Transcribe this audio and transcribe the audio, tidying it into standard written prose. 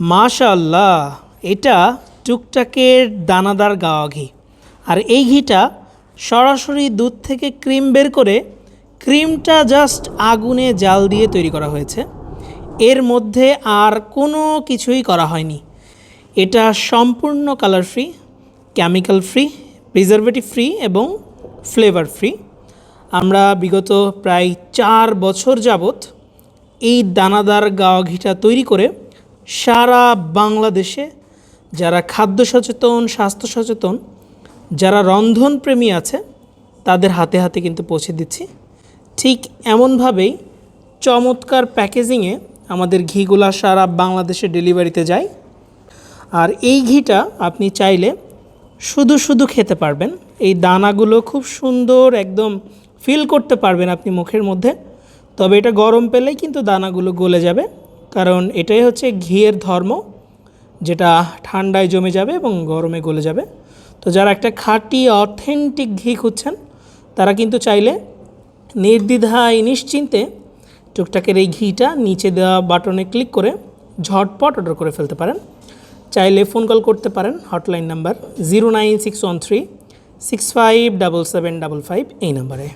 মাশাআল্লাহ, এটা টুকটাকের দানাদার গাওয়া ঘি। আর এই ঘিটা সরাসরি দুধ থেকে ক্রিম বের করে ক্রিমটা জাস্ট আগুনে জাল দিয়ে তৈরি করা হয়েছে। এর মধ্যে আর কোনো কিছুই করা হয়নি। এটা সম্পূর্ণ colour free, chemical free, preservative free এবং ফ্লেভার ফ্রি। আমরা বিগত প্রায় 4 বছর যাবত এই দানাদার গাওয়া ঘিটা তৈরি করে সারা বাংলাদেশে যারা খাদ্য সচেতন, স্বাস্থ্য সচেতন, যারা রন্ধনপ্রেমী আছে তাদের হাতে হাতে কিন্তু পৌঁছে দিচ্ছি। ঠিক এমনভাবেই চমৎকার প্যাকেজিংয়ে আমাদের ঘিগুলা সারা বাংলাদেশে ডেলিভারিতে যায়। আর এই ঘিটা আপনি চাইলে শুধু শুধু খেতে পারবেন। এই দানাগুলো খুব সুন্দর একদম ফিল করতে পারবেন আপনি মুখের মধ্যে। তবে এটা গরম পেলেই কিন্তু দানাগুলো গলে যাবে, কারণ এটাই হচ্ছে ঘিয়ের ধর্ম, যেটা ঠান্ডায় জমে যাবে এবং গরমে গলে যাবে। তো যারা একটা খাঁটি অথেন্টিক ঘি খুঁজছেন তারা কিন্তু চাইলে নির্দ্বিধায় নিশ্চিন্তে টুকটাকের এই ঘিটা নিচে দেওয়া বাটনে ক্লিক করে ঝটপট অর্ডার করে ফেলতে পারেন। চাইলে ফোন কল করতে পারেন হটলাইন নাম্বার 09613 657755 এই নাম্বারে।